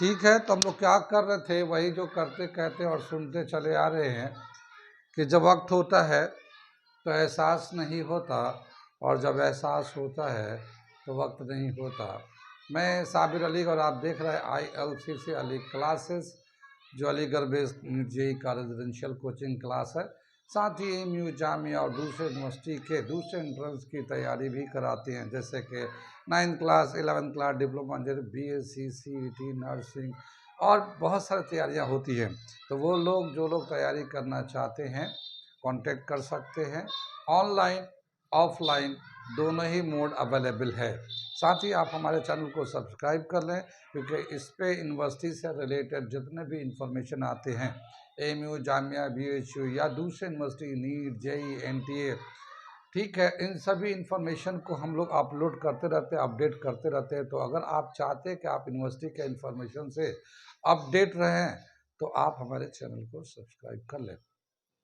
ठीक है, तो हम लोग क्या कर रहे थे, वही जो करते कहते और सुनते चले आ रहे हैं कि जब वक्त होता है तो एहसास नहीं होता, और जब एहसास होता है तो वक्त नहीं होता। मैं साबिर अली और आप देख रहे हैं ILCC अली क्लासेस, जो अलीगढ़ बेस्ड जेई का रेजिडेंशियल कोचिंग क्लास है। साथ ही AMU जामिया और दूसरे यूनिवर्सिटी के दूसरे एंट्रेंस की तैयारी भी कराते हैं, जैसे कि 9th class 11th class diploma BSc CET nursing और बहुत सारी तैयारियां होती हैं। तो वो लोग जो लोग तैयारी करना चाहते हैं कांटेक्ट कर सकते हैं। ऑनलाइन ऑफलाइन दोनों ही मोड अवेलेबल है। साथ ही आप हमारे चैनल को सब्सक्राइब कर लें, क्योंकि इस पे यूनिवर्सिटी से रिलेटेड जितने भी इंफॉर्मेशन आते हैं, AMU जामिया BHU या दूसरे यूनिवर्सिटी नीट JEE NTA, ठीक है, इन सभी इंफॉर्मेशन को हम लोग अपलोड करते रहते हैं, अपडेट करते रहते हैं। तो अगर आप चाहते हैं कि आप यूनिवर्सिटी के इंफॉर्मेशन से अपडेट रहें तो आप हमारे चैनल को सब्सक्राइब कर लें।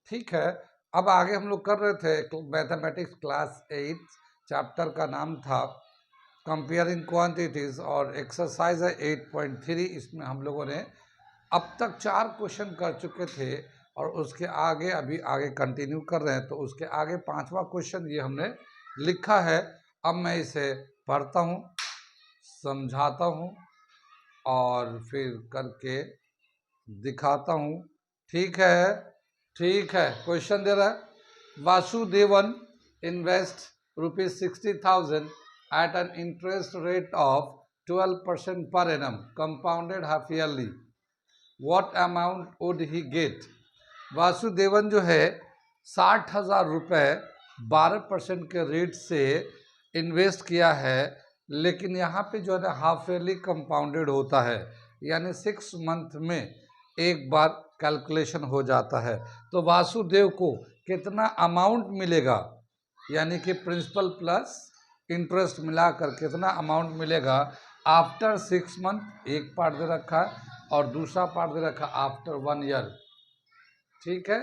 ठीक है, अब आगे हम लोग कर रहे थे मैथमेटिक्स क्लास 8, चैप्टर का नाम था कंपेयरिंग क्वांटिटीज और एक्सरसाइज है 8.3। इसमें हम लोगों ने अब तक 4 क्वेश्चन कर चुके थे और उसके आगे अभी आगे कंटिन्यू कर रहे हैं। तो उसके आगे 5वां क्वेश्चन ये हमने लिखा है। अब मैं इसे पढ़ता हूँ, समझाता हूँ और फिर करके दिखाता हूँ। ठीक है, ठीक है। क्वेश्चन दे रहा है, Vasudevan invest ₹60,000 at an interest rate of 12% per annum compounded half yearly. What amount would he get? Vasudevan जो है 60,000 रुपये 12% के रेट से इन्वेस्ट किया है, लेकिन यहाँ पे जो है ना हाफ ईयरली कंपाउंडेड होता है, यानी 6 मंथ में एक बार कैलकुलेशन हो जाता है। तो वासुदेव को कितना अमाउंट मिलेगा, यानी कि प्रिंसिपल प्लस इंटरेस्ट मिलाकर कितना अमाउंट मिलेगा आफ्टर 6 मंथ, एक पार्ट दे रखा है, और दूसरा पार्ट दे रखा आफ्टर 1 ईयर। ठीक है,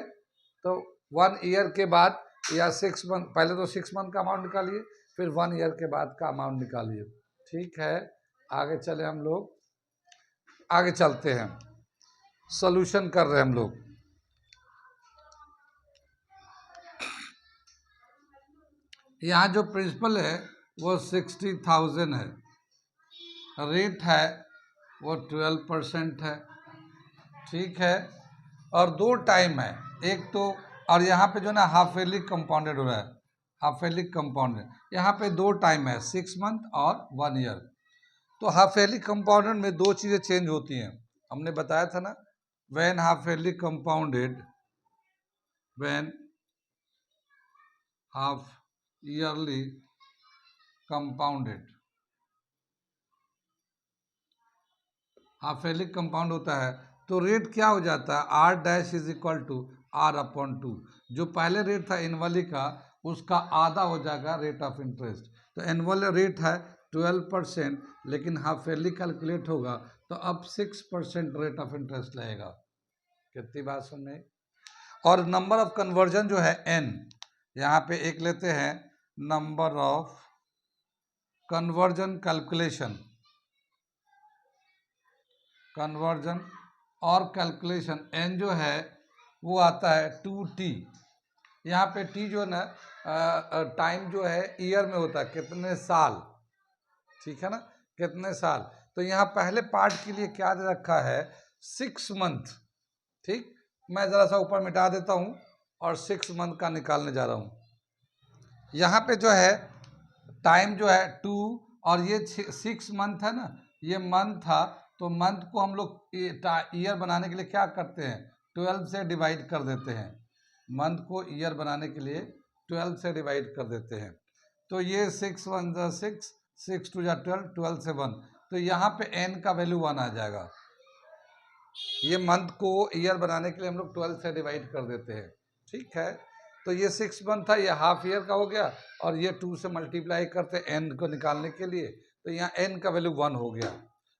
तो 1 ईयर के बाद या 6 मंथ, पहले तो 6 मंथ का अमाउंट निकालिए, फिर 1 ईयर के बाद का अमाउंट निकालिए। ठीक है, आगे चले, हम लोग आगे चलते हैं, सॉल्यूशन कर रहे हैं हम लोग। यहाँ जो प्रिंसिपल है वो 60,000 है, रेट है वो 12% है। ठीक है, और 2 टाइम है, एक तो, और यहाँ पे जो ना हाफ ईयरली कंपाउंडेड हो रहा है, हाफ ईयरली कंपाउंडेड, यहाँ पे 2 टाइम है, 6 मंथ और 1 ईयर। तो हाफ ईयरली कंपाउंडेड में 2 चीज़ें चेंज होती हैं, हमने बताया था ना। When half yearly compounded, when half yearly compounded, half yearly compound होता है तो रेट क्या हो जाता है, R' is equal to R/2। जो पहले रेट था एनुअली का, उसका आधा हो जाएगा रेट ऑफ इंटरेस्ट। तो एनुअल रेट है 12%, लेकिन हाफ ईयरली कैलकुलेट होगा तो अब 6% रेट ऑफ इंटरेस्ट लगेगा। कितनी बात सुनने। और नंबर ऑफ कन्वर्जन जो है n, यहाँ पे एक लेते हैं number of conversion calculation, conversion और कैलकुलेशन n जो है वो आता है 2t। यहाँ पे t जो है ना टाइम जो है ईयर में होता है, कितने साल। ठीक है ना, कितने साल। तो यहाँ पहले पार्ट के लिए क्या दे रखा है, 6 मंथ। ठीक, मैं ज़रा सा ऊपर मिटा देता हूँ और 6 मंथ का निकालने जा रहा हूँ। यहाँ पे जो है टाइम जो है 2, और ये 6 मंथ है ना, ये मंथ था, तो मंथ को हम लोग ईयर बनाने के लिए क्या करते हैं, 12 से डिवाइड कर देते हैं। मंथ को ईयर बनाने के लिए 12 से डिवाइड कर देते हैं। तो ये 6 1 जा 6, 6 2 जा 12, 12 से 1, तो यहाँ पे n का वैल्यू 1 आ जाएगा। ये मंथ को ईयर बनाने के लिए हम लोग 12 से डिवाइड कर देते हैं। ठीक है, तो ये 6 मंथ था, ये हाफ ईयर का हो गया, और ये 2 से मल्टीप्लाई करते n को निकालने के लिए, तो यहाँ n का वैल्यू 1 हो गया।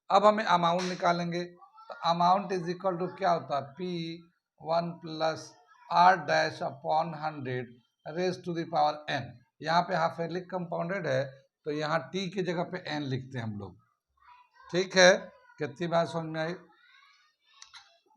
अब हमें अमाउंट निकालेंगे, तो अमाउंट इज इक्वल टू क्या होता है, P1 plus R'/100 raise to the power n। यहाँ पे हाफ ईयरली कंपाउंडेड है, तो यहाँ t की जगह पे n लिखते हैं हम लोग। ठीक है, कितनी बात समझ में आई?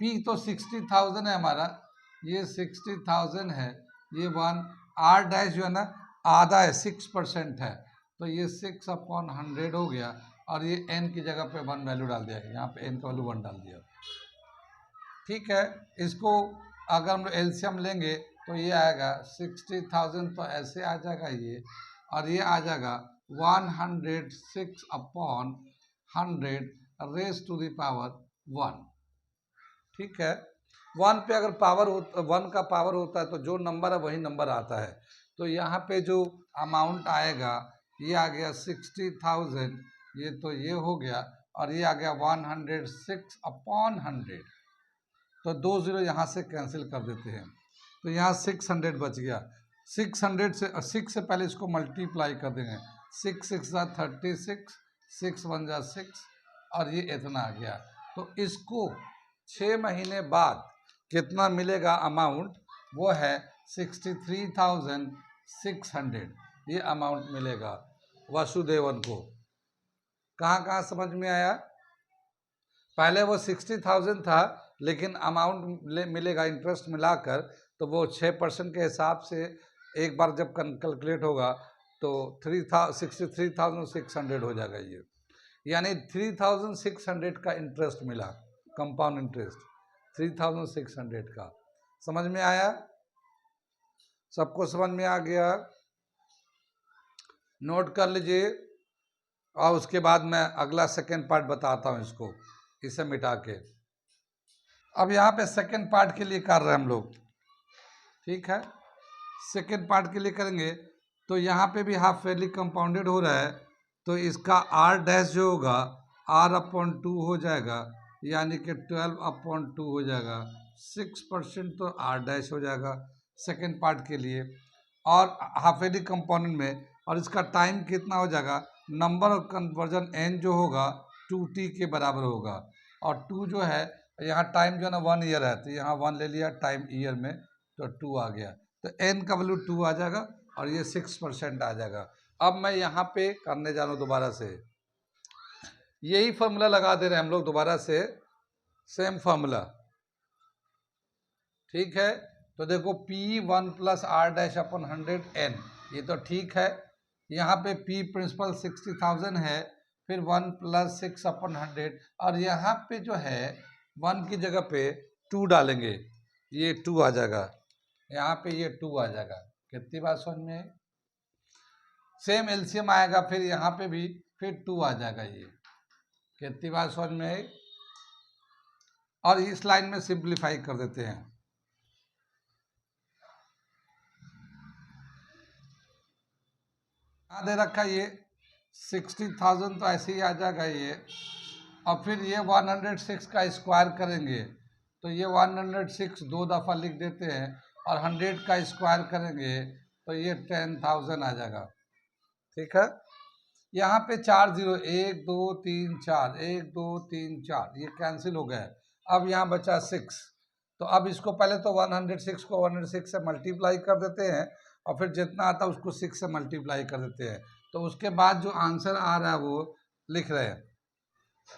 P तो 60,000 है हमारा, ये 60,000 है, ये 1 R डैश जो है ना आधा है, 6% है, तो ये 6/100 हो गया, और ये n की जगह पे 1 वैल्यू डाल दिया, यहाँ पे n का वैल्यू 1 डाल दिया। ठीक है, इसको अगर हम एलसीएम लेंगे तो ये आएगा 60,000, तो ऐसे आ जाएगा ये, और ये आ जाएगा 106/100 रेज टू द पावर 1। ठीक है, 1 पे अगर पावर 1 का पावर होता है तो जो नंबर है वही नंबर आता है। तो यहाँ पे जो अमाउंट आएगा ये आ गया 60,000, ये तो ये हो गया, और ये आ गया 106/100, तो 2 जीरो यहाँ से कैंसिल कर देते हैं, तो यहाँ 600 बच गया। 600 से 6 से पहले इसको मल्टीप्लाई कर देंगे, 6 6 जा 36, 6 1 जा 6, और ये इतना आ गया। तो इसको 6 महीने बाद कितना मिलेगा अमाउंट, वो है 63,600, ये अमाउंट मिलेगा वासुदेवन को। कहाँ कहाँ समझ में आया? पहले वो 60,000 था, लेकिन अमाउंट मिलेगा इंटरेस्ट मिलाकर, तो वो 6% के हिसाब से एक बार जब कैलकुलेट होगा तो 63,600 हो जाएगा ये, यानी 3,600 का इंटरेस्ट मिला, कंपाउंड इंटरेस्ट 3,600 का। समझ में आया? सबको समझ में आ गया? नोट कर लीजिए, और उसके बाद मैं अगला सेकेंड पार्ट बताता हूँ इसको, इसे मिटा के। अब यहाँ पे सेकेंड पार्ट के लिए कर रहे हैं हम लोग, ठीक है, सेकेंड पार्ट के लिए करेंगे, तो यहाँ पे भी हाफ फेयरली कंपाउंडेड हो रहा है, तो इसका R डैश जो होगा R/2 हो जाएगा, यानी कि 12/2 हो जाएगा, 6% तो R डैश हो जाएगा सेकेंड पार्ट के लिए, और हाफ फेयरली कंपाउंडेड में, और इसका टाइम कितना हो जाएगा, नंबर ऑफ कन्वर्जन n जो होगा 2t के बराबर होगा, और 2 जो है यहाँ टाइम जो है ना 1 ईयर है, तो यहाँ 1 ले लिया टाइम ईयर में, तो 2 आ गया, तो n का वैल्यू 2 आ जाएगा, और ये 6% आ जाएगा। अब मैं यहाँ पे करने जा रहा हूँ दोबारा से, यही फॉर्मूला लगा दे रहे हैं हम लोग दोबारा से, सेम फॉर्मूला। ठीक है, तो देखो P1 + R-/100 n, ये तो ठीक है। यहाँ पे P प्रिंसिपल 60,000 है, फिर 1 + 6/100, और यहाँ पे जो है 1 की जगह पे 2 डालेंगे, ये 2 आ जाएगा, यहाँ पे ये 2 आ जाएगा। कितनी बात समझ में? सेम एलसीएम आएगा, फिर यहाँ पे भी फिर 2 आ जाएगा, ये कितनी बात समझ में? और इस लाइन में सिंप्लीफाई कर देते हैं। दे रखा ये 60,000, तो ऐसे ही आ जाएगा ये, और फिर ये 106 का स्क्वायर करेंगे, तो ये 106 2 दफ़ा लिख देते हैं, और 100 का स्क्वायर करेंगे तो ये 10,000 आ जाएगा। ठीक है, यहाँ पे 4 जीरो, 1 2 3 4, 1 2 3 4, ये कैंसिल हो गया। अब यहाँ बचा 6, तो अब इसको पहले तो 106 को 106 से मल्टीप्लाई कर देते हैं, और फिर जितना आता है उसको 6 से मल्टीप्लाई कर देते हैं, तो उसके बाद जो आंसर आ रहा है वो लिख रहे हैं।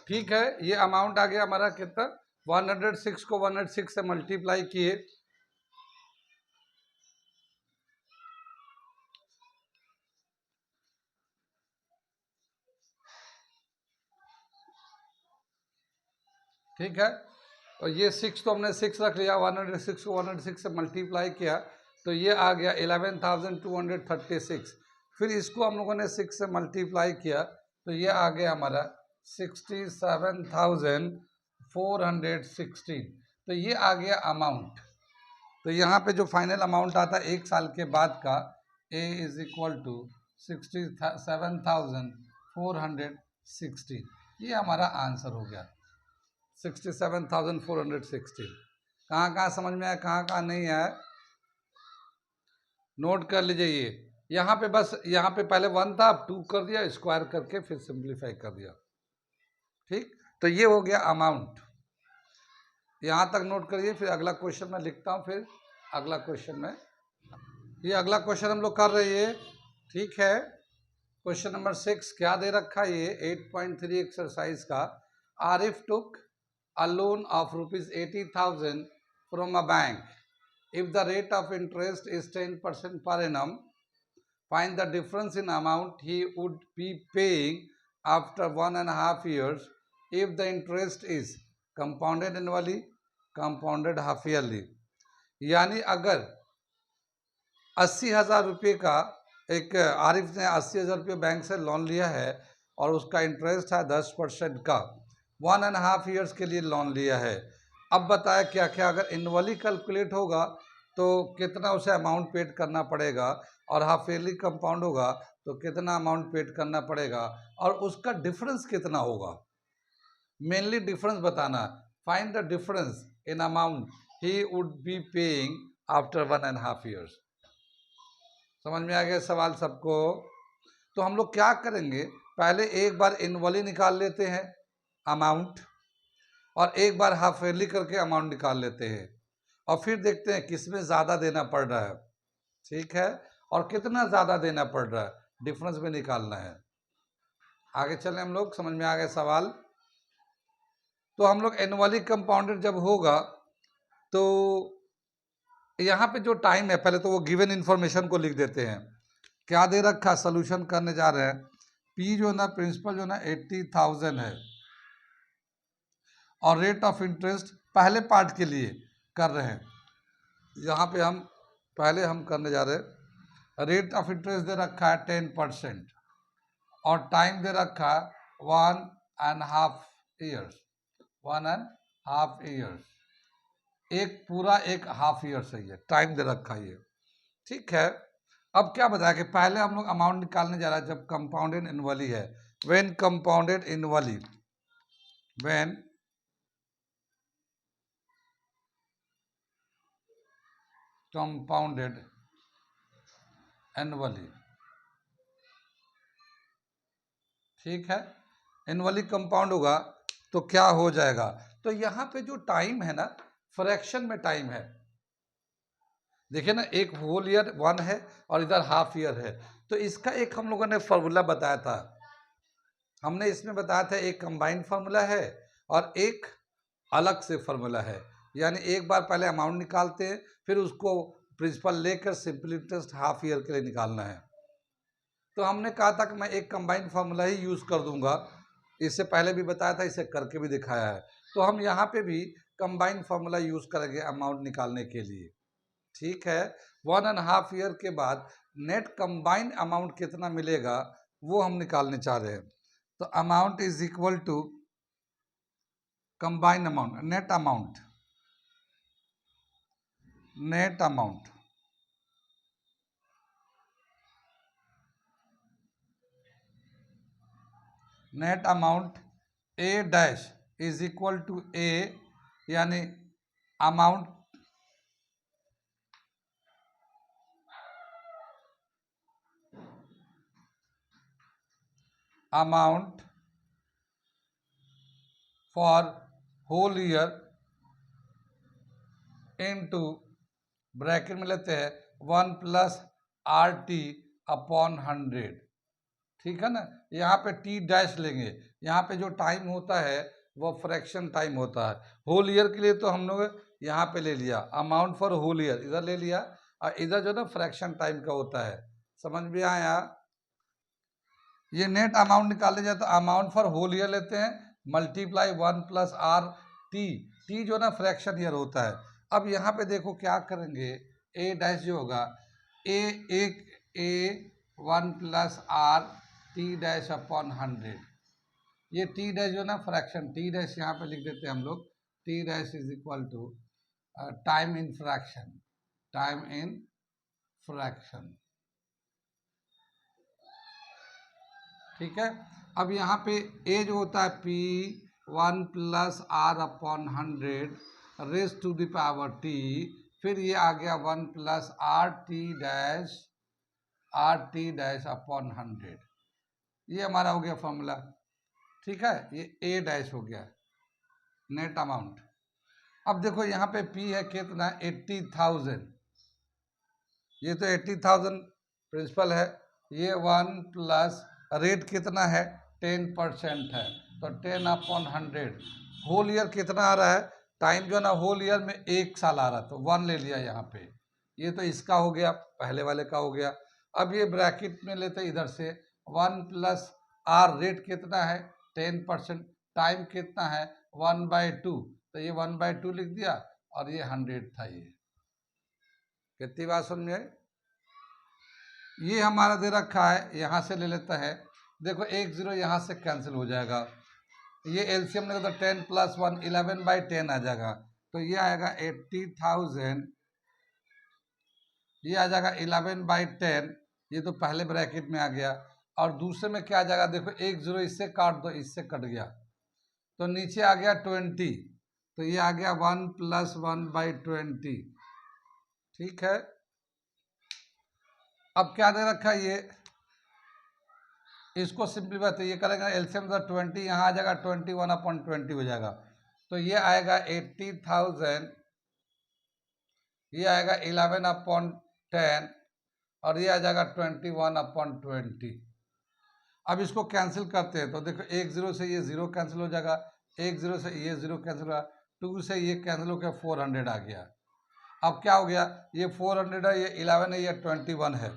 ठीक है, ये अमाउंट आ गया हमारा कितना, 106 को 106 से मल्टीप्लाई किए, ठीक है, और ये 6 तो हमने 6 रख लिया, 106 को 106 से मल्टीप्लाई किया, तो ये आ गया 11,236। फिर इसको हम लोगों ने 6 से मल्टीप्लाई किया, तो ये आ गया हमारा 67,416, तो ये आ गया अमाउंट। तो यहाँ पे जो फाइनल अमाउंट आता है 1 साल के बाद का, A = 67,416, ये हमारा आंसर हो गया 67,416। कहाँ कहाँ समझ में आया, कहाँ कहाँ नहीं आया, नोट कर लीजिए। ये यहाँ पे बस, यहाँ पे पहले 1 था, अब 2 कर दिया, स्क्वायर करके फिर सिंप्लीफाई कर दिया। ठीक, तो ये हो गया अमाउंट, यहाँ तक नोट करिए। फिर अगला क्वेश्चन मैं लिखता हूँ, फिर अगला क्वेश्चन में, ये अगला क्वेश्चन हम लोग कर रहे हैं। ठीक है, क्वेश्चन नंबर 6 क्या दे रखा है, ये 8.3 एक्सरसाइज का, Arif took a loan of rupees 80,000 from a bank. If the rate of interest is 10% per annum, find the difference in amount he would be paying after 1.5 years if the interest is compounded annually, compounded half yearly. यानी अगर 80,000 रुपये का एक आरिफ ने 80,000 रुपये bank से loan लिया है और उसका इंटरेस्ट है 10% का, 1.5 years के लिए लोन लिया है। अब बताया क्या क्या अगर एनुअली कैलकुलेट होगा तो कितना उसे अमाउंट पेड करना पड़ेगा और हाफ ईयरली कंपाउंड होगा तो कितना अमाउंट पेड करना पड़ेगा और उसका डिफरेंस कितना होगा। मेनली डिफरेंस बताना, find the difference in amount he would be paying after 1.5 years। समझ में आ गया सवाल सबको? तो हम लोग क्या करेंगे, पहले एक बार एनुअली निकाल लेते हैं अमाउंट और एक बार हाफ ईयरली करके अमाउंट निकाल लेते हैं और फिर देखते हैं किसमें ज़्यादा देना पड़ रहा है, ठीक है, और कितना ज़्यादा देना पड़ रहा है, डिफरेंस में निकालना है। आगे चलें हम लोग, समझ में आ गया सवाल? तो हम लोग एनुअली कंपाउंडेड जब होगा तो यहाँ पे जो टाइम है, पहले तो वो गिवन इन्फॉर्मेशन को लिख देते हैं। क्या दे रखा, सोल्यूशन करने जा रहे हैं। पी जो है ना, प्रिंसिपल जो है ना 80,000 है और रेट ऑफ इंटरेस्ट पहले पार्ट के लिए कर रहे हैं। यहाँ पे हम पहले हम करने जा रहे हैं, रेट ऑफ इंटरेस्ट दे रखा है 10% और टाइम दे रखा है 1.5 years, 1.5 years, एक पूरा एक हाफ ईयर सही है, टाइम दे रखा है ये, ठीक है। अब क्या बताया कि पहले हम लोग अमाउंट निकालने जा रहा है जब कंपाउंडेड एनुअली है, when compounded annually, when compounded annually, ठीक है। एनुअली कंपाउंड होगा तो क्या हो जाएगा, तो यहाँ पे जो टाइम है ना, फ्रैक्शन में टाइम है, देखिए ना, एक होल ईयर 1 है और इधर हाफ ईयर है, तो इसका एक हम लोगों ने फॉर्मूला बताया था। हमने इसमें बताया था एक कंबाइंड फार्मूला है और एक अलग से फार्मूला है, यानी एक बार पहले अमाउंट निकालते हैं फिर उसको प्रिंसिपल लेकर सिंपल इंटरेस्ट हाफ ईयर के लिए निकालना है। तो हमने कहा था कि मैं एक कंबाइंड फार्मूला ही यूज़ कर दूंगा, इससे पहले भी बताया था, इसे करके भी दिखाया है। तो हम यहाँ पे भी कंबाइंड फार्मूला यूज़ करेंगे अमाउंट निकालने के लिए, ठीक है। 1.5 year के बाद नेट कंबाइंड अमाउंट कितना मिलेगा वो हम निकालने चाह रहे हैं। तो amount is equal to combined amount, net amount, net amount, net amount A dash is equal to A, यानी amount amount for whole year into bracket में लेते हैं 1 + RT अपॉन 100, ठीक है ना। यहाँ पे टी डैश लेंगे, यहाँ पे जो टाइम होता है वो फ्रैक्शन टाइम होता है। होल ईयर के लिए तो हम लोग यहाँ पे ले लिया अमाउंट फॉर होल ईयर, इधर ले लिया, और इधर जो ना फ्रैक्शन टाइम का होता है। समझ में आया? ये नेट अमाउंट निकालने जाए तो अमाउंट फॉर होल ईयर लेते हैं, मल्टीप्लाई 1 + RT, टी जो ना फ्रैक्शन ईयर होता है। अब यहाँ पे देखो क्या करेंगे, ए डैश जो होगा ए 1 + RT डैश अपॉन 100, ये टी डैश जो ना फ्रैक्शन, टी डैश यहाँ पे लिख देते हैं हम लोग, T dash is equal to time in fraction, time in fraction, ठीक है। अब यहाँ पे ए जो होता है P 1 + R upon 100 raise to the power T, फिर ये आ गया 1 + RT डैश अपॉन 100, ये हमारा हो गया फॉर्मूला, ठीक है। ये ए डैश हो गया नेट अमाउंट। अब देखो यहाँ पे P है कितना, 80,000, ये तो 80,000 प्रिंसिपल है, ये 1 + रेट कितना है 10% है, तो 10/100। होल ईयर कितना आ रहा है, टाइम जो है ना होल ईयर में 1 साल आ रहा, तो 1 ले लिया यहाँ पे। ये तो इसका हो गया, पहले वाले का हो गया। अब ये ब्रैकेट में लेते इधर से 1 + r, रेट कितना है 10%, टाइम कितना है 1/2, तो ये 1/2 लिख दिया और ये 100 था। ये कितनी बात समझे। ये हमारा दे रखा है, यहाँ से ले लेता है, देखो 1 0 यहाँ से कैंसिल हो जाएगा, ये एलसीएम लेगा तो 10 + 1 11/10 आ जाएगा, तो ये आएगा 80,000, ये आ जाएगा 11/10, ये तो पहले ब्रैकेट में आ गया। और दूसरे में क्या आ जाएगा, देखो 1 0 इससे काट दो, इससे कट गया, तो नीचे आ गया 20, तो ये आ गया 1 + 1/20। ठीक है, अब क्या दे रखा है, ये इसको सिंपलीफाई, तो ये करेंगे एलसीएम का 20, यहाँ आ जाएगा 21/20 हो जाएगा, तो ये आएगा 80,000, ये आएगा 11/10 और ये आ जाएगा 21/20। अब इसको कैंसिल करते हैं, तो देखो 1 0 से ये 0 कैंसिल हो जाएगा, 1 0 से ये 0 कैंसिल होगा, 2 से ये कैंसिल होकर 400 आ गया। अब क्या हो गया, ये 400 है, ये 11 है, ये 21 है।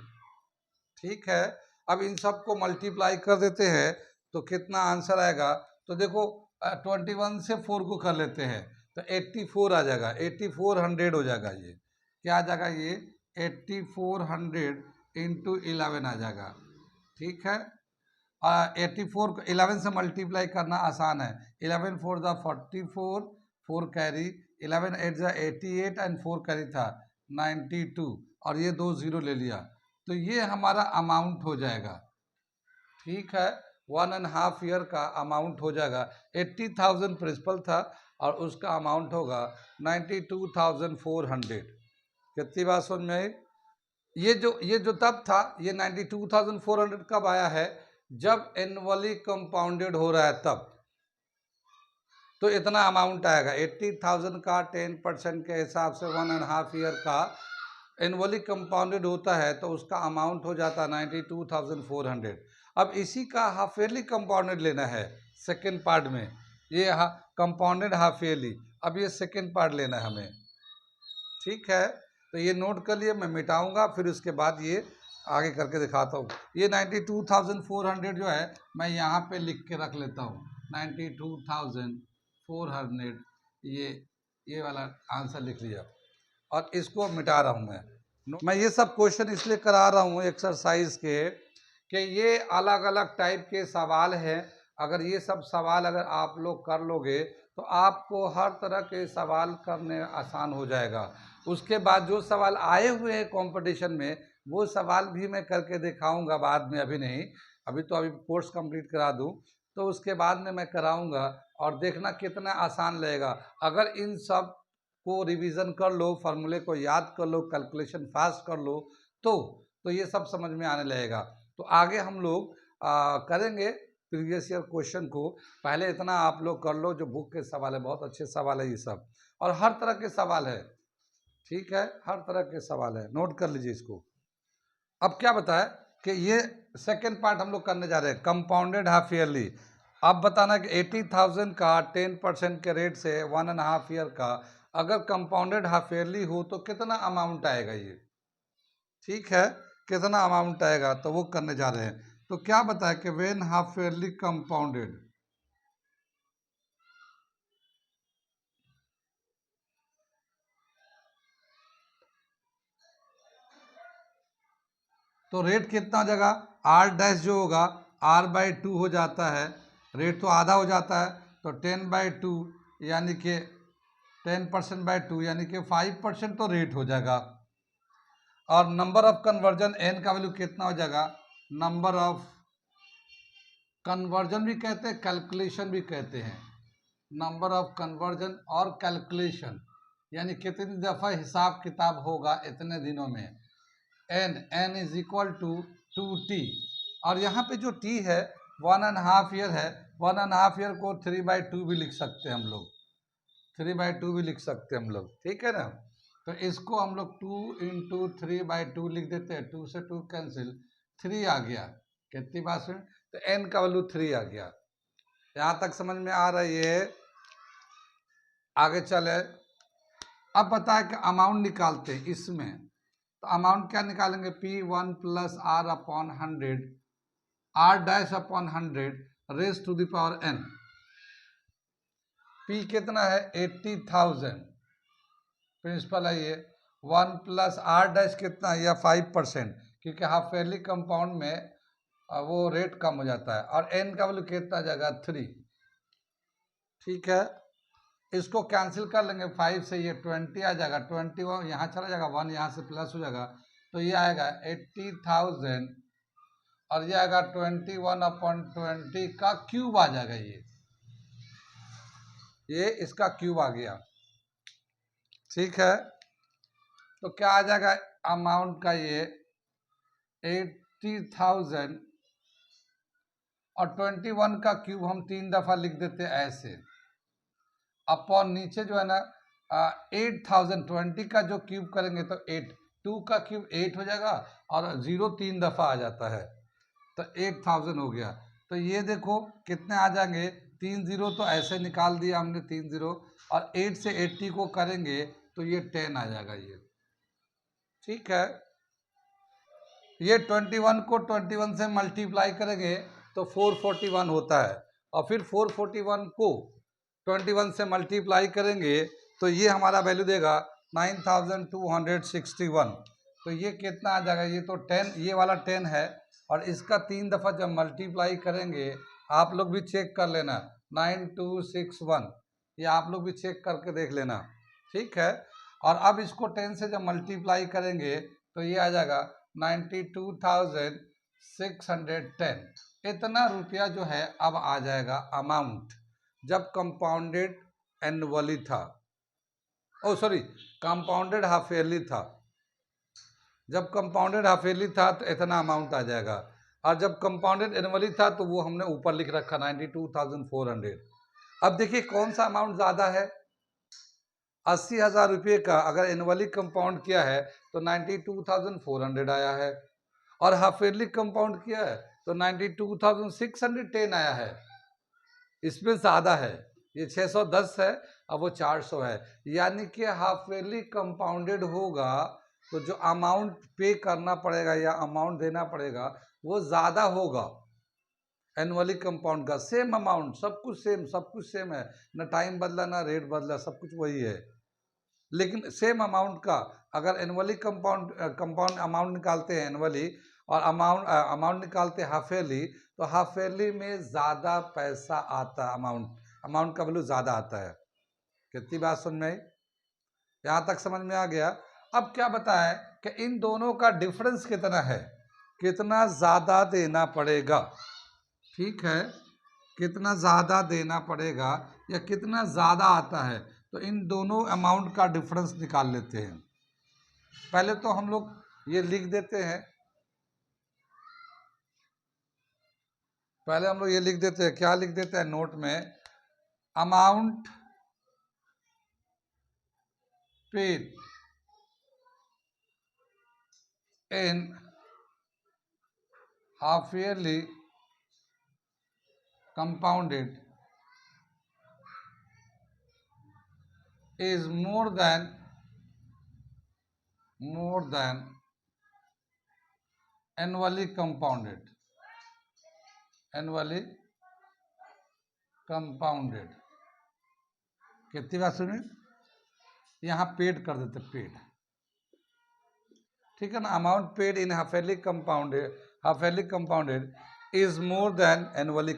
ठीक है, अब इन सब को मल्टीप्लाई कर देते हैं तो कितना आंसर आएगा, तो देखो 21 से 4 को कर लेते हैं तो 84 आ जाएगा, 8400 हो जाएगा। ये क्या आ जाएगा, ये 8400 × 11 आ जाएगा। ठीक है, 84 को 11 से मल्टीप्लाई करना आसान है, 11 4 × 44, 4 कैरी, 11 8 × 88 एंड 4 कैरी था 92, और ये 2 0 ले लिया, तो ये हमारा अमाउंट हो जाएगा। ठीक है, 1.5 ईयर का अमाउंट हो जाएगा। 80,000 प्रिंसिपल था और उसका अमाउंट होगा 92,400। कितनी बात समझ में आई। ये जो तब था, ये 92,400 कब आया है, जब एनुअली कंपाउंडेड हो रहा है तब, तो इतना अमाउंट आएगा। 80,000 का 10% के हिसाब से 1.5 ईयर का एनुअली कंपाउंडेड होता है, तो उसका अमाउंट हो जाता है 92,400। अब इसी का हाफ ईयरली कंपाउंडेड लेना है सेकेंड पार्ट में, ये कंपाउंडेड हाफ ईयरली, अब ये सेकेंड पार्ट लेना है हमें। ठीक है, तो ये नोट कर लिए, मैं मिटाऊंगा फिर उसके बाद ये आगे करके दिखाता हूँ। ये 92,400 जो है मैं यहाँ पे लिख के रख लेता हूँ, 92,400, ये वाला आंसर लिख लिया और इसको मिटा रहा हूँ मैं ये सब क्वेश्चन इसलिए करा रहा हूँ एक्सरसाइज के कि ये अलग अलग टाइप के सवाल हैं। अगर ये सब सवाल अगर आप लोग कर लोगे तो आपको हर तरह के सवाल करने आसान हो जाएगा। उसके बाद जो सवाल आए हुए हैं कंपटीशन में वो सवाल भी मैं करके दिखाऊंगा बाद में, अभी नहीं, अभी कोर्स कंप्लीट करा दूं तो उसके बाद में मैं कराऊंगा और देखना कितना आसान लगेगा। अगर इन सब को रिवीजन कर लो, फार्मूले को याद कर लो, कैलकुलेशन फास्ट कर लो तो ये सब समझ में आने लगेगा। तो आगे हम लोग करेंगे प्रीवियस ईयर क्वेश्चन को। पहले इतना आप लोग कर लो, जो बुक के सवाल है बहुत अच्छे सवाल है ये सब, और हर तरह के सवाल है। ठीक है, हर तरह के सवाल है, नोट कर लीजिए इसको। अब क्या बताया कि ये सेकेंड पार्ट हम लोग करने जा रहे हैं, कंपाउंडेड हाफ ईयरली। अब बताना कि 80,000 का 10% के रेट से 1.5 ईयर का अगर कंपाउंडेड हाफ ईयरली हो तो कितना अमाउंट आएगा ये। ठीक है, कितना अमाउंट आएगा तो वो करने जा रहे हैं। तो क्या बताया कि व्हेन हाफ ईयरली कंपाउंडेड, तो रेट कितना हो जाएगा, r' जो होगा r/2 हो जाता है, रेट तो आधा हो जाता है, तो 10/2 यानी कि 10%/2 यानी कि 5% तो रेट हो जाएगा। और नंबर ऑफ कन्वर्जन n का वैल्यू कितना हो जाएगा, नंबर ऑफ कन्वर्जन भी कहते हैं, कैलकुलेशन भी कहते हैं, नंबर ऑफ कन्वर्जन और कैलकुलेशन यानी कितनी दफ़ा हिसाब किताब होगा इतने दिनों में। n is equal to 2t, और यहाँ पे जो t है 1.5 ईयर है, 1.5 ईयर को 3/2 भी लिख सकते हैं हम लोग, 3/2 भी लिख सकते हैं हम लोग। ठीक है ना, तो इसको हम लोग 2 × 3/2 लिख देते हैं, 2 से 2 कैंसिल, 3 आ गया। कितनी बात सुन, तो n का वैल्यू 3 आ गया। यहाँ तक समझ में आ रही है? आगे चले। अब पता है कि अमाउंट निकालते हैं इसमें, तो अमाउंट क्या निकालेंगे? P1 plus R upon 100, R dash upon 100 raise to the power n। P कितना है? 80,000 प्रिंसिपल है ये। 1 प्लस आर डैश कितना है? या 5%, क्योंकि हाफ ईयरली कंपाउंड में वो रेट कम हो जाता है। और n का वैल्यू कितना आ जाएगा? 3। ठीक है, इसको कैंसिल कर लेंगे 5 से, ये 20 आ जाएगा। 21 यहाँ चला जाएगा, 1 यहाँ से प्लस हो जाएगा, तो ये आएगा 80,000 और ये आएगा 21/20 का क्यूब आ जाएगा। ये इसका क्यूब आ गया। ठीक है, तो क्या आ जाएगा अमाउंट का? ये 80,000 और 21 का क्यूब हम 3 दफा लिख देते ऐसे, अपॉन नीचे जो है ना 8,000, 20 का जो क्यूब करेंगे तो 8, 2 का क्यूब 8 हो जाएगा और 0 3 दफा आ जाता है, तो 8,000 हो गया। तो ये देखो कितने आ जाएंगे? 3 0 तो ऐसे निकाल दिया हमने, 3 0, और 8 से 80 को करेंगे तो ये 10 आ जाएगा ये। ठीक है, ये 21 को 21 से मल्टीप्लाई करेंगे तो 441 होता है, और फिर 441 को 21 से मल्टीप्लाई करेंगे तो ये हमारा वैल्यू देगा 9261। तो ये कितना आ जाएगा? ये तो 10, ये वाला 10 है, और इसका 3 दफ़ा जब मल्टीप्लाई करेंगे, आप लोग भी चेक कर लेना, 9261, ये आप लोग भी चेक करके देख लेना। ठीक है, और अब इसको 10 से जब मल्टीप्लाई करेंगे तो ये आ जाएगा 92,610। इतना रुपया जो है अब आ जाएगा अमाउंट, जब कंपाउंडेड एनुअली था, ओ सॉरी कंपाउंडेड हाफ ईयरली था। जब कंपाउंडेड हाफ ईयरली था तो इतना अमाउंट आ जाएगा, और जब कंपाउंडेड एनुअली था तो वो हमने ऊपर लिख रखा 92,400। अब देखिए कौन सा अमाउंट ज़्यादा है? 80,000 रुपये का अगर एनुअली कंपाउंड किया है तो 92,400 आया है, और हाफ ईयरली कंपाउंड किया है तो 92,610 आया है। इसमें ज़्यादा है, ये 610 है, अब वो 400 है। यानी कि हाफ ईयरली कंपाउंडेड होगा तो जो अमाउंट पे करना पड़ेगा या अमाउंट देना पड़ेगा वो ज़्यादा होगा एनुअली कंपाउंड का। सेम अमाउंट, सब कुछ सेम है, ना टाइम बदला ना रेट बदला, सब कुछ वही है, लेकिन सेम अमाउंट का अगर एनुअली कंपाउंड अमाउंट निकालते हैं एनुअली, और अमाउंट निकालते हैं हाफ ईयरली, तो हाफ ईयरली में ज़्यादा पैसा आता है, अमाउंट का वैल्यू ज़्यादा आता है। कितनी बात समझ में आई? यहाँ तक समझ में आ गया। अब क्या बताएं कि इन दोनों का डिफरेंस कितना है, कितना ज़्यादा देना पड़ेगा। ठीक है, कितना ज़्यादा देना पड़ेगा या कितना ज़्यादा आता है, तो इन दोनों अमाउंट का डिफरेंस निकाल लेते हैं। पहले तो हम लोग ये लिख देते हैं, क्या लिख देते हैं नोट में? Amount paid in half yearly compounded is more than annually compounded। कितनी बात सुनिए, यहाँ पेड कर देते, पेड। ठीक है ना, amount paid in half yearly compounded is more than annually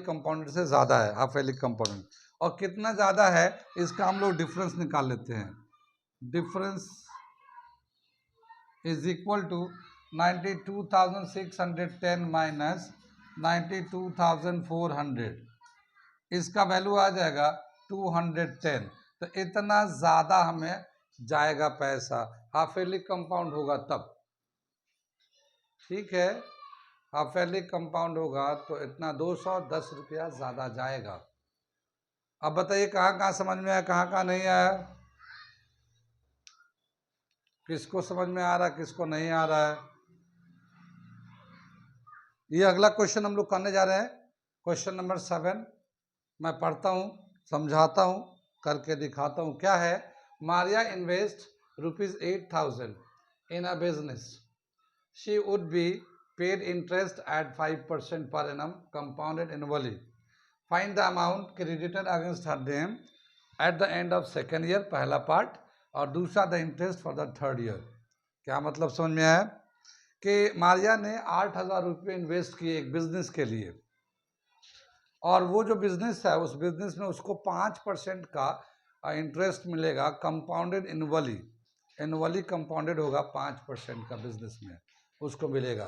compounded से ज़्यादा है हाफ ईयरली कंपाउंडेड। और कितना ज़्यादा है इसका हम लोग डिफरेंस निकाल लेते हैं। Difference is equal to 92,610 minus 92,400, इसका वैल्यू आ जाएगा 210। तो इतना ज़्यादा हमें जाएगा पैसा, हाफ ईयरली कंपाउंड होगा तब। ठीक है, हाफ ईयरली कंपाउंड होगा तो इतना 210 रुपया ज़्यादा जाएगा। अब बताइए कहाँ कहाँ समझ में आया, कहाँ कहाँ नहीं आया, किसको समझ में आ रहा है, किसको नहीं आ रहा है। ये अगला क्वेश्चन हम लोग करने जा रहे हैं, क्वेश्चन नंबर 7 मैं पढ़ता हूँ, समझाता हूँ, करके दिखाता हूँ। क्या है? Maria invest ₹8,000 in a business. She would be paid interest at 5% per annum compounded annually. Find the amount credited against her name at the end of second year, पहला पार्ट, और दूसरा the interest for the third year. क्या मतलब समझ में आया? कि मारिया ने 8,000 रुपये इन्वेस्ट किए एक बिजनेस के लिए, और वो जो बिजनेस है उस बिजनेस में उसको 5% का इंटरेस्ट मिलेगा कंपाउंडेड एनुअली. एनुअली कंपाउंडेड होगा 5% का बिजनेस में उसको मिलेगा.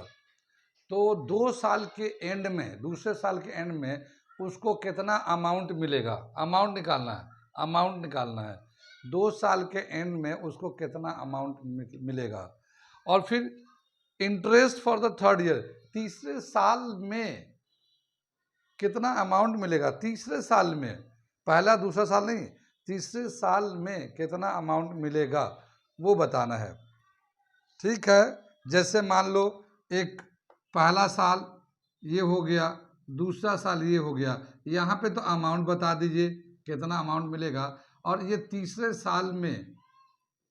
तो 2 साल के एंड में, दूसरे साल के एंड में उसको कितना अमाउंट मिलेगा, अमाउंट निकालना है, अमाउंट निकालना है. 2 साल के एंड में उसको कितना अमाउंट मिलेगा. और फिर interest for the third year, तीसरे साल में कितना अमाउंट मिलेगा. तीसरे साल में, पहला दूसरा साल नहीं, तीसरे साल में कितना अमाउंट मिलेगा वो बताना है. ठीक है? जैसे मान लो एक पहला साल ये हो गया, दूसरा साल ये हो गया, यहाँ पे तो अमाउंट बता दीजिए कितना अमाउंट मिलेगा. और ये तीसरे साल में,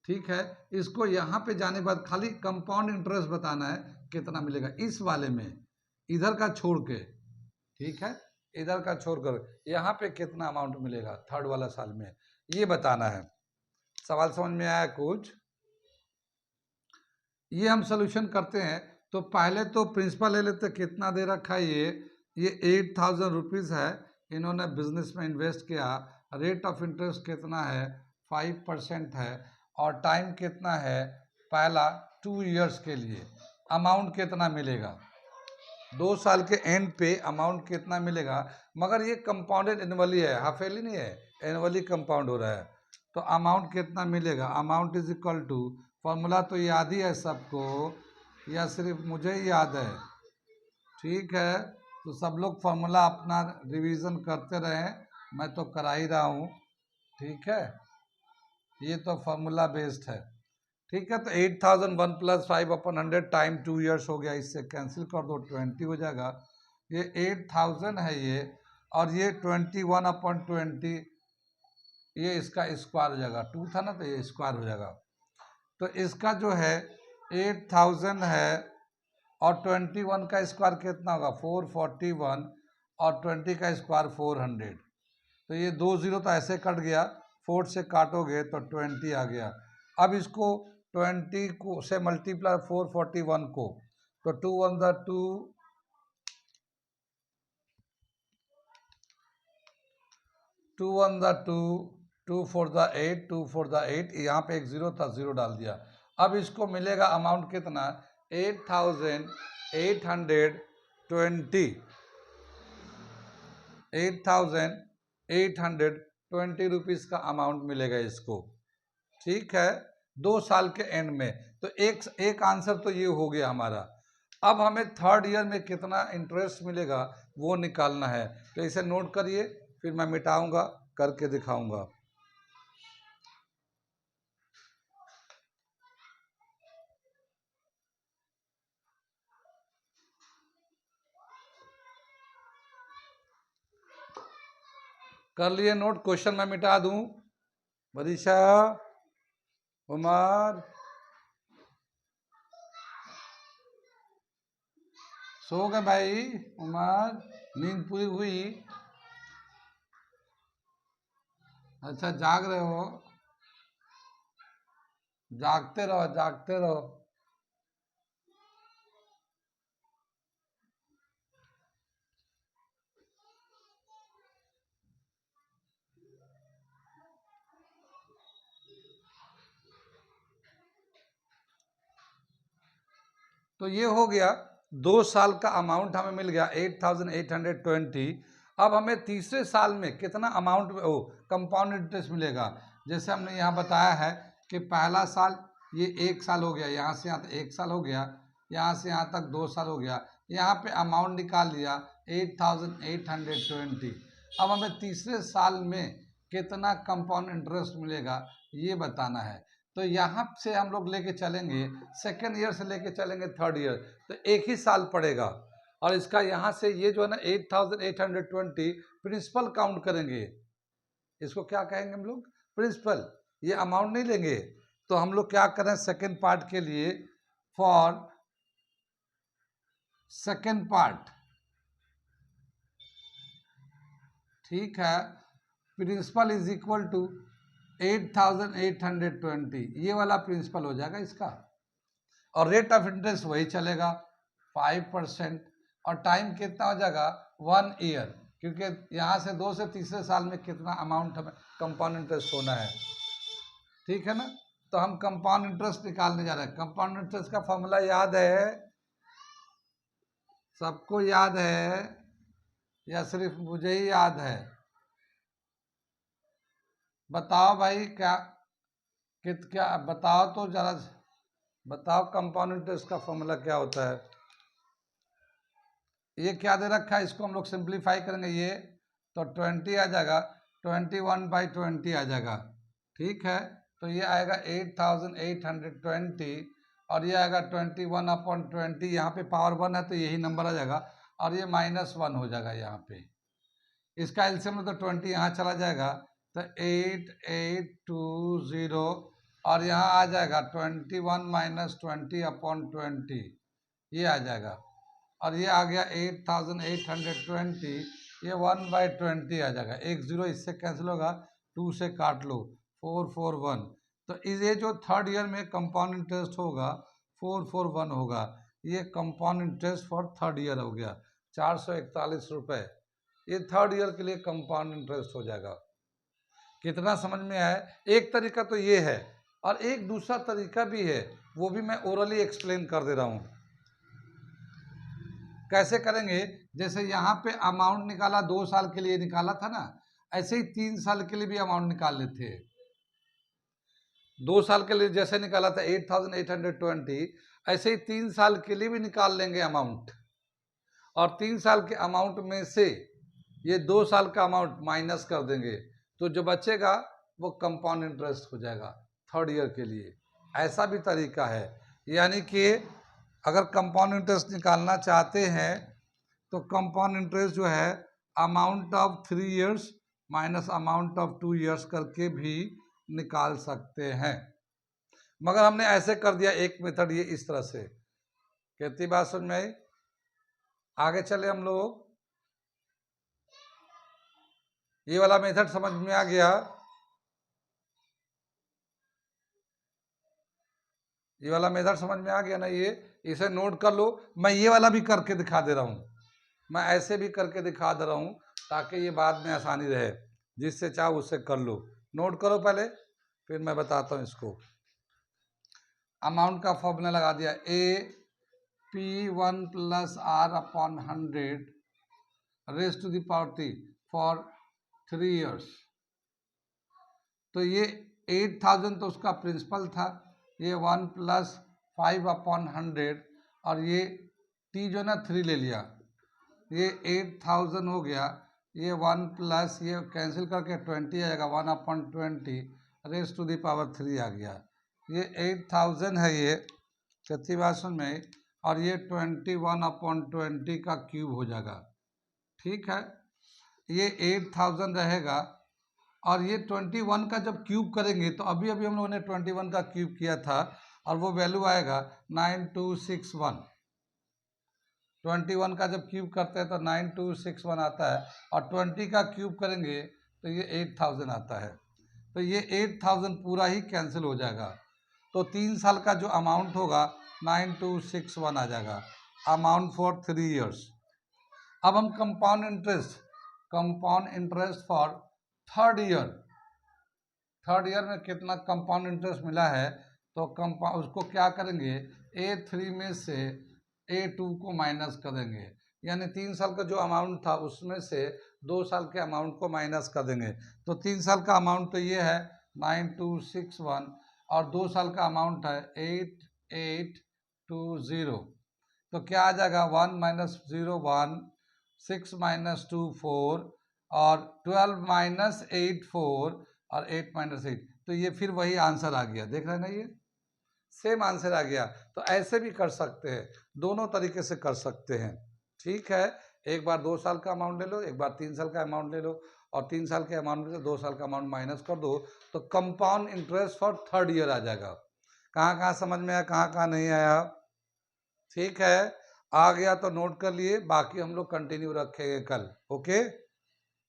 ठीक है, इसको यहाँ पे जाने के बाद खाली कंपाउंड इंटरेस्ट बताना है कितना मिलेगा इस वाले में, इधर का छोड़ के. ठीक है? इधर का छोड़कर यहाँ पे कितना अमाउंट मिलेगा थर्ड वाला साल में, ये बताना है. सवाल समझ में आया कुछ? ये हम सोल्यूशन करते हैं. तो पहले तो प्रिंसिपल ले लेते, कितना दे रखा है ये 8,000 रुपीज़ है, इन्होंने बिजनेस में इन्वेस्ट किया. रेट ऑफ इंटरेस्ट कितना है? 5% है. और टाइम कितना है? पहला 2 इयर्स के लिए. अमाउंट कितना मिलेगा? 2 साल के एंड पे अमाउंट कितना मिलेगा? मगर ये कंपाउंडेड एनुअली है, हाफ ईयरली नहीं है, एनुअली कंपाउंड हो रहा है. तो अमाउंट कितना मिलेगा? Amount is equal to, formula तो याद ही है सबको या सिर्फ मुझे ही याद है? ठीक है, तो सब लोग फॉर्मूला अपना रिवीजन करते रहें, मैं तो करा ही रहा हूँ. ठीक है, ये तो फॉर्मूला बेस्ड है. ठीक है, तो 8,001 प्लस 5/100 टाइम 2 इयर्स हो गया, इससे कैंसिल कर दो, 20 हो जाएगा. ये 8,000 है ये, और ये 21/20, ये इसका स्क्वायर हो जाएगा. 2 था ना, तो ये स्क्वायर हो जाएगा. तो इसका जो है 8,000 है, और 21 का स्क्वायर कितना होगा? 441, और 20 का स्क्वायर 400. तो ये 2 0 तो ऐसे कट गया, 4 से काटोगे तो 20 आ गया. अब इसको 20 को से मल्टीप्लाई 441 को, तो 2 1 द 2, 2 1 द 2, 2 4 द 8, 2 4 द 8, यहाँ पे एक 0 था, 0 डाल दिया. अब इसको मिलेगा अमाउंट कितना? 8,820, 8,820 रुपीज़ का अमाउंट मिलेगा इसको. ठीक है, 2 साल के एंड में. तो एक आंसर तो ये हो गया हमारा. अब हमें थर्ड ईयर में कितना इंटरेस्ट मिलेगा वो निकालना है. तो इसे नोट करिए, फिर मैं मिटाऊंगा, करके दिखाऊंगा. कर लिए नोट? क्वेश्चन मैं मिटा दूं? बरीशा, उमर, सो गए भाई? उमर, नींद पूरी हुई? अच्छा, जाग रहे हो? जागते रहो, जागते रहो. तो ये हो गया 2 साल का अमाउंट हमें मिल गया 8,820. अब हमें तीसरे साल में कितना अमाउंट कंपाउंड इंटरेस्ट मिलेगा? जैसे हमने यहाँ बताया है कि पहला साल ये 1 साल हो गया, यहाँ से यहाँ तक 1 साल हो गया, यहाँ से यहाँ तक 2 साल हो गया. यहाँ पे अमाउंट निकाल लिया 8,820. अब हमें तीसरे साल में कितना कंपाउंड इंटरेस्ट मिलेगा ये बताना है. तो यहाँ से हम लोग लेके चलेंगे, सेकेंड ईयर से लेके चलेंगे थर्ड ईयर, तो एक ही साल पड़ेगा. और इसका यहाँ से ये जो है ना 8820 प्रिंसिपल काउंट करेंगे, इसको क्या कहेंगे हम लोग, प्रिंसिपल, ये अमाउंट नहीं लेंगे। तो हम लोग क्या करें सेकेंड पार्ट के लिए, फॉर सेकेंड पार्ट, ठीक है, प्रिंसिपल इज इक्वल टू 8820, ये वाला प्रिंसिपल हो जाएगा इसका, और रेट ऑफ इंटरेस्ट वही चलेगा 5%, और टाइम कितना हो जाएगा 1 ईयर, क्योंकि यहाँ से 2 से तीसरे साल में कितना अमाउंट हमें कंपाउंड इंटरेस्ट होना है, ठीक है ना। तो हम कंपाउंड इंटरेस्ट निकालने जा रहे हैं। कंपाउंड इंटरेस्ट का फॉर्मूला याद है, सबको याद है या सिर्फ मुझे ही याद है, बताओ भाई, क्या बताओ तो जरा बताओ, कंपाउंड इंटरेस्ट का फॉर्मूला क्या होता है। ये क्या दे रखा है, इसको हम लोग सिंप्लीफाई करेंगे, ये तो 20 आ जाएगा, 21/20 आ जाएगा, ठीक है। तो ये आएगा 8820, और ये आएगा 21/20, यहाँ पे पावर 1 है तो यही नंबर आ जाएगा, और ये -1 हो जाएगा यहाँ पे, इसका एलसीएम तो 20 यहाँ चला जाएगा, तो 8820, और यहाँ आ जाएगा 21 - 20/20, ये आ जाएगा, और ये आ गया 8820, ये 1/20 आ जाएगा, 1 0 इससे कैंसिल होगा, 2 से काट लो, 441। तो ये जो थर्ड ईयर में कंपाउंड इंटरेस्ट होगा 441 होगा, ये compound interest for third year हो गया 441 रुपये, ये थर्ड ईयर के लिए कंपाउंड इंटरेस्ट हो जाएगा। कितना समझ में आया। एक तरीका तो ये है, और एक दूसरा तरीका भी है, वो भी मैं ओरली एक्सप्लेन कर दे रहा हूँ। कैसे करेंगे, जैसे यहाँ पे अमाउंट निकाला 2 साल के लिए निकाला था ना, ऐसे ही 3 साल के लिए भी अमाउंट निकाल लेते हैं। 2 साल के लिए जैसे निकाला था 8820, ऐसे ही 3 साल के लिए भी निकाल लेंगे अमाउंट, और 3 साल के अमाउंट में से ये 2 साल का अमाउंट माइनस कर देंगे, तो जो बचेगा वो कंपाउंड इंटरेस्ट हो जाएगा थर्ड ईयर के लिए। ऐसा भी तरीका है, यानी कि अगर कंपाउंड इंटरेस्ट निकालना चाहते हैं तो कंपाउंड इंटरेस्ट जो है amount of 3 years minus amount of 2 years करके भी निकाल सकते हैं, मगर हमने ऐसे कर दिया एक मेथड, ये इस तरह से। कितनी बात समझ में आई। आगे चले हम लोग, ये वाला मेथड समझ में आ गया, ये वाला मेथड समझ में आ गया ना, ये इसे नोट कर लो। मैं ये वाला भी करके दिखा दे रहा हूँ, मैं ऐसे भी करके दिखा दे रहा हूँ ताकि ये बाद में आसानी रहे, जिससे चाहो उससे कर लो। नोट करो पहले, फिर मैं बताता हूँ इसको। अमाउंट का फॉर्मूला लगा दिया, AP1 + R/100 raise to the power 3 for 3 years. तो ये 8000 तो उसका प्रिंसिपल था, ये 1 + 5/100, और ये t जो ना 3 ले लिया, ये 8000 हो गया, ये 1 प्लस ये कैंसिल करके 20 आ जाएगा, 1/20 रेज़ टू द पावर 3 आ गया। ये 8000 है, ये कितनी बात सुन में, और ये 21/20 का क्यूब हो जाएगा, ठीक है। ये 8000 रहेगा, और ये 21 का जब क्यूब करेंगे तो अभी हम लोगों ने 21 का क्यूब किया था, और वो वैल्यू आएगा 9261। 21 का जब क्यूब करते हैं तो 9261 आता है, और 20 का क्यूब करेंगे तो ये 8000 आता है। तो ये 8000 पूरा ही कैंसिल हो जाएगा, तो 3 साल का जो अमाउंट होगा 9261 आ जाएगा, अमाउंट फॉर 3 इयर्स। अब हम compound interest for third year में कितना कंपाउंड इंटरेस्ट मिला है, तो उसको क्या करेंगे, A3 में से A2 को माइनस करेंगे, यानी 3 साल का जो अमाउंट था उसमें से 2 साल के अमाउंट को माइनस कर देंगे। तो 3 साल का अमाउंट तो ये है 9261, और 2 साल का अमाउंट है 8820। तो क्या आ जाएगा, 1 - 0 1, 6 - 2 4, और 12 - 8 4, और 8 - 8, तो ये फिर वही आंसर आ गया, देख रहे हैं ना, ये सेम आंसर आ गया। तो ऐसे भी कर सकते हैं, दोनों तरीके से कर सकते हैं, ठीक है, एक बार 2 साल का अमाउंट ले लो, एक बार 3 साल का अमाउंट ले लो और 3 साल के अमाउंट में से 2 साल का अमाउंट माइनस कर दो तो compound interest for third year आ जाएगा। कहाँ समझ में आया, कहाँ नहीं आया? ठीक है, आ गया तो नोट कर लिए, बाकी हम लोग कंटिन्यू रखेंगे कल। ओके।